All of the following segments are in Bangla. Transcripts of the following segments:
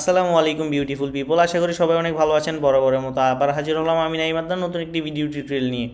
আসসালামু আলাইকুম বিউটিফুল পিপল, আশা করি সবাই অনেক ভালো আছেন। বরাবরের মতো আবার হাজির হলাম আমি নাইম আদনান নতুন একটি ভিডিও টিউটোরিয়াল নিয়ে।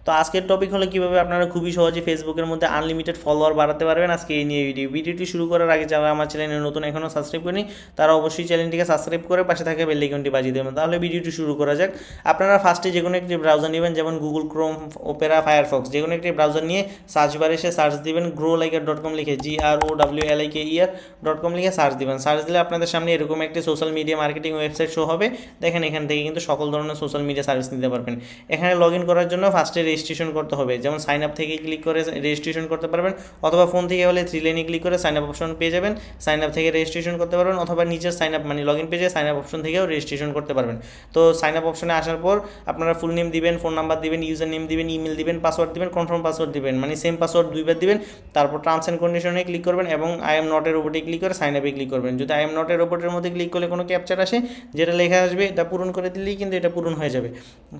তো আজকের টপিক হলো কীভাবে আপনারা খুবই সহজে ফেসবুকের মধ্যে আনলিমিটেড ফলোয়ার বাড়াতে পারবেন। আজকে এই নিয়ে ভিডিওটি শুরু করার আগে যারা আমার চ্যানেলে নতুন এখনও সাবস্ক্রাইব করেনি তারা অবশ্যই চ্যানেলটিকে সাবস্ক্রাইব করে পাশে থাকা বেল আইকনটি বাজিয়ে দেবেন। তাহলে ভিডিওটি শুরু করা যাক। আপনারা ফার্স্টে যে কোনো একটি ব্রাউজার নেবেন, যেমন গুগল ক্রোম, ওপেরা, ফায়ারফক্স, যে কোনো একটি ব্রাউজার নিয়ে সার্চ বারে এসে সার্চ দিবেন growliker.com লিখে, growliker.com লিখে সার্চ দিবেন। সার্চ দিলে আপনাদের সামনে এরকম একটি social media marketing website show হবে। দেখেন এখান থেকে কিন্তু সকল ধরনের সোশ্যাল মিডিয়া সার্ভিস নিতে পারবেন। এখানে লগ ইন করার জন্য ফার্স্টে রেজিস্ট্রেশন করতে হবে, যেমন সাইন আপ থেকে ক্লিক করে রেজিস্ট্রেশন করতে পারবেন, অথবা ফোন থেকে হলে 3 লাইনে ক্লিক করে সাইন আপ অপশন পেয়ে যাবেন। সাইন আপ থেকে রেজিস্ট্রেশন করতে পারবেন, অথবা নিচের সাইন আপ লগ ইন পেজে সাইন আপ অপশন থেকেও রেজিস্ট্রেশন করতে পারবেন। তো সাইন আপ অপশনে আসার পর আপনারা ফুল নেম দিবেন, ফোন নাম্বার দিবেন, ইউজার নেম দিবেন, ইমেল দিবেন, পাসওয়ার্ড দিবেন, কনফার্ম পাসওয়ার্ড দিবেন, সেম পাসওয়ার্ড 2বার দিবেন। তারপর টার্মস অ্যান্ড কন্ডিশনে ক্লিক করবেন এবং আই এম নটের উপরে ক্লিক করে সাইন আপে ক্লিক করবেন। যদি আই এম নটের উপরের মধ্যে ক্লিক করলে কোনো ক্যাপচার আসে, যেটা লেখা আসবে এটা পূরণ করে দিলেই কিন্তু এটা পূরণ হয়ে যাবে।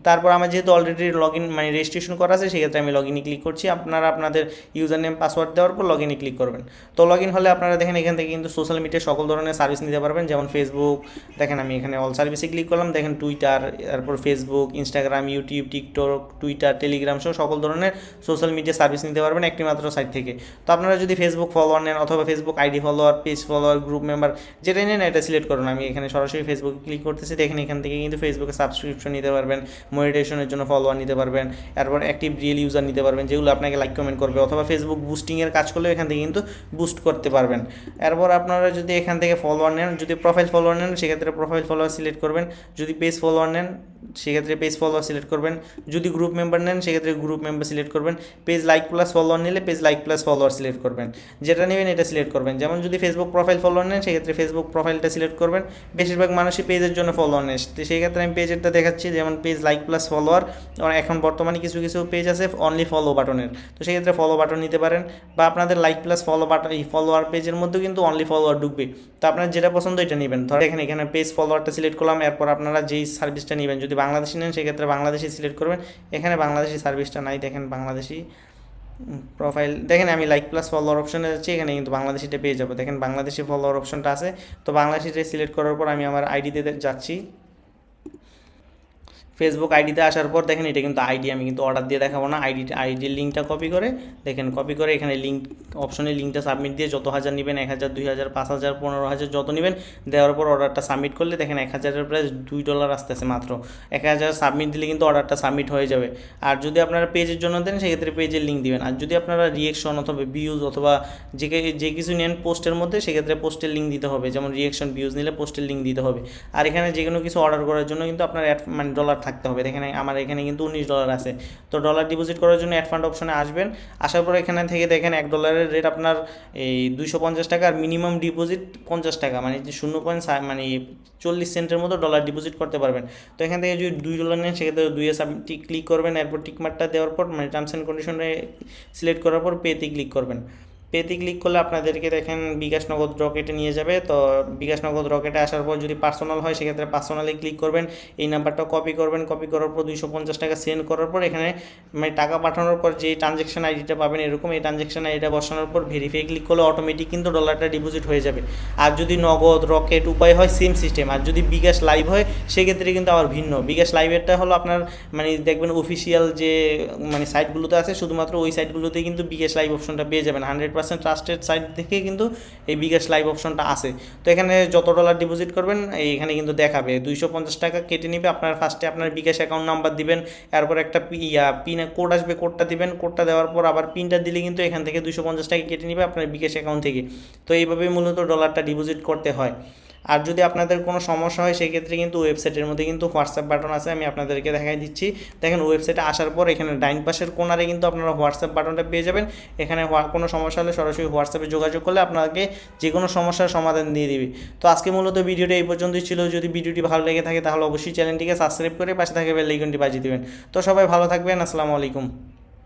তারপর আমার যেহেতু অলরেডি লগ ইন রেজিস্ট্রেশন করা আছে, সেক্ষেত্রে আমি লগ ইনে ক্লিক করছি। আপনারা আপনাদের ইউজার নেম পাসওয়ার্ড দেওয়ার পর লগ ইনে ক্লিক করবেন। তো লগ ইন হলে আপনারা দেখেন এখান থেকে কিন্তু সোশ্যাল মিডিয়া সকল ধরনের সার্ভিস নিতে পারবেন, যেমন ফেসবুক। দেখেন আমি এখানে অল সার্ভিসে ক্লিক করলাম, দেখেন টুইটার, তারপর Facebook, Instagram, YouTube, TikTok, Twitter, Telegram সহ সকল ধরনের সোশ্যাল মিডিয়া সার্ভিস নিতে পারবেন একটি মাত্র সাইট থেকে। তো আপনারা যদি ফেসবুক ফলোয়ার নেন, অথবা Facebook ID follower, page follower, group member, যেটাই নেন এটা সিলেক্ট করুন। আমি এখানে সরাসরি ফেসবুকে ক্লিক করতেছি। দেখেন এখান থেকে কিন্তু ফেসবুকে সাবস্ক্রিপশন নিতে পারবেন, মনিটাইজেশনের জন্য ফলোয়ার নিতে পারবেন, তারপর অ্যাক্টিভ রিয়েল ইউজার নিতে পারবেন, যেগুলো আপনাকে লাইক কমেন্ট করবে, অথবা ফেসবুক বুস্টিংয়ের কাজ করলেও এখান থেকে কিন্তু বুস্ট করতে পারবেন। এরপর আপনারা যদি এখান থেকে ফলোয়ার নেন, যদি প্রোফাইল ফলোয়ার নেন সেক্ষেত্রে প্রোফাইল ফলোয়ার সিলেক্ট করবেন, যদি পেজ ফলোয়ার নেন সেক্ষেত্রে পেজ ফলোয়ার সিলেক্ট করবেন, যদি গ্রুপ মেম্বার নেন সেক্ষেত্রে গ্রুপ মেম্বার সিলেক্ট করবেন, পেজ লাইক প্লাস ফলোয়ার নিলে page like plus follower select করবেন, যেটা নেবেন এটা সিলেক্ট করবেন। যেমন যদি ফেসবুক প্রোফাইল ফলোয়ার নেন সেক্ষেত্রে ফেসবুক প্রোফাইলটা সিলেক্ট করবেন। বেশিরভাগ মানুষই পেজের জন্য ফলোয়ার নেয়, তো সেই ক্ষেত্রে আমি পেজেরটা দেখাচ্ছি, যেমন পেজ লাইক প্লাস ফলোয়ার। এখন বর্তমানে কিছু কিছু পেজ আছে অনলি ফলো বাটনের, তো সেক্ষেত্রে ফলো বাটন নিতে পারেন, বা আপনাদের লাইক প্লাস ফলো বাটন এই ফলোয়ার পেজের মধ্যেও কিন্তু অনলি ফলোয়ার ঢুকবে। তো আপনার যেটা পছন্দ এটা নেবেন। ধরেন এখানে পেজ ফলোয়ারটা সিলেক্ট করলাম। এরপর আপনারা যেই সার্ভিসটা নেবেন, যদি বাংলাদেশি নেন সেক্ষেত্রে বাংলাদেশি সিলেক্ট করবেন। এখানে বাংলাদেশি সার্ভিসটা নাই, দেখেন বাংলাদেশি প্রোফাইল, দেখেন আমি লাইক প্লাস ফলোয়ার অপশনে যাচ্ছি, এখানে কিন্তু বাংলাদেশিটা পেয়ে যাবো। দেখেন বাংলাদেশি ফলোয়ার অপশনটা আছে, তো বাংলাদেশিটা সিলেক্ট করার পর আমি আমার আইডিতে যাচ্ছি। ফেসবুক আইডিতে আসার পর দেখেন এটা কিন্তু আইডি, আমি কিন্তু অর্ডার দিয়ে দেখাবো না, আইডির লিঙ্কটা কপি করে, দেখেন কপি করে এখানে লিঙ্ক অপশনে লিঙ্কটা সাবমিট দিয়ে যত হাজার নেবেন, 1000, 2000, 5000, 15000 যত নেবেন, দেওয়ার পর অর্ডারটা সাবমিট করলে দেখেন 1000-এর প্রাইস $2 আসতেছে মাত্র। 1000 সাবমিট দিলে কিন্তু অর্ডারটা সাবমিট হয়ে যাবে। আর যদি আপনারা পেজের জন্য দেন সেক্ষেত্রে পেজের লিঙ্ক দিবেন। আর যদি আপনারা রিয়েকশন অথবা ভিউজ অথবা যে কিছু নেন পোস্টের মধ্যে, সেক্ষেত্রে পোস্টের লিঙ্ক দিতে হবে, যেমন রিয়েকশন ভিউজ নিলে পোস্টের লিঙ্ক দিতে হবে। আর এখানে যে কোনো কিছু অর্ডার করার জন্য কিন্তু আপনার ডলার থাকতে হবে। দেখেন আমার এখানে কিন্তু $19 আছে, তো ডলার ডিপোজিট করার জন্য অ্যাড ফান্ড অপশনে আসবেন। আসার পর এখানে থেকে দেখেন $1 রেট আপনার এই 250 টাকা, আর মিনিমাম ডিপোজিট 50 টাকা, 0.40 সেন্টের মতো ডলার ডিপোজিট করতে পারবেন। তো এখান থেকে যদি $2 নেন সেক্ষেত্রে 2 ক্লিক করবেন। এরপর টিকমার্কটা দেওয়ার পর টার্মস অ্যান্ড কন্ডিশনে সিলেক্ট করার পর পেতে ক্লিক করবেন। পেতে ক্লিক করলে আপনাদেরকে দেখেন বিকাশ নগদ রকেটে নিয়ে যাবে। তো বিকাশ নগদ রকেটে আসার পর যদি পার্সোনাল হয় সেক্ষেত্রে পার্সোনালে ক্লিক করবেন, এই নাম্বারটা কপি করবেন, কপি করার পর 250 টাকা সেন্ড করার পর এখানে টাকা পাঠানোর পর যে ট্রানজ্যাকশন আইডিটা পাবেন এরকম, এই ট্রানজ্যাকশন আইডিটা বসানোর পর ভেরিফাই ক্লিক করলে অটোমেটিক কিন্তু ডলারটা ডিপোজিট হয়ে যাবে। আর যদি নগদ রকেট উপায় হয় সেম সিস্টেম, আর যদি বিকাশ লাইভ হয় সেক্ষেত্রে কিন্তু আবার ভিন্ন। বিকাশ লাইভেরটা হলো আপনার দেখবেন অফিসিয়াল যে সাইটগুলোতে আছে, শুধুমাত্র ওই সাইটগুলোতে কিন্তু বিকাশ লাইভ অপশনটা পেয়ে যাবেন। 100% ট্রাস্টেড সাইট থেকে কিন্তু এই বিকাশ লাইভ অপশনটা আছে। তো এখানে যত ডলার ডিপোজিট করবেন এখানে কিন্তু দেখাবে 250 টাকা কেটে নেবে। আপনার ফার্স্টে আপনার বিকাশ অ্যাকাউন্ট নাম্বার দিবেন, এরপর একটা পিন কোড আসবে, কোডটা দিবেন, কোডটা দেওয়ার পর আবার পিনটা দিলে কিন্তু এখান থেকে 250 টাকা কেটে নেবে আপনার বিকাশ অ্যাকাউন্ট থেকে। তো এইভাবেই মূলত ডলারটা ডিপোজিট করতে হয়। আর যদি আপনাদের কোনো সমস্যা হয় সেক্ষেত্রে কিন্তু ওয়েবসাইটের মধ্যে কিন্তু হোয়াটসঅ্যাপ বাটন আছে, আমি আপনাদেরকে দেখাই দিচ্ছি। দেখেন ওয়েবসাইটে আসার পর এখানে ডাইন পাশের কোণারে কিন্তু আপনারা হোয়াটসঅ্যাপ বাটনটা পেয়ে যাবেন। এখানে কোনো সমস্যা হলে সরাসরি হোয়াটসঅ্যাপে যোগাযোগ করলে আপনাকে যে কোনো সমস্যার সমাধান দিয়ে দিবে। তো আজকে মূলত ভিডিওটা এই পর্যন্তই ছিল। যদি ভিডিওটি ভালো লেগে থাকে তাহলে অবশ্যই চ্যানেলটিকে সাবস্ক্রাইব করে পাশে থাকা বেল আইকনটি বাজিয়ে দেবেন। তো সবাই ভালো থাকবেন, আসসালামু আলাইকুম।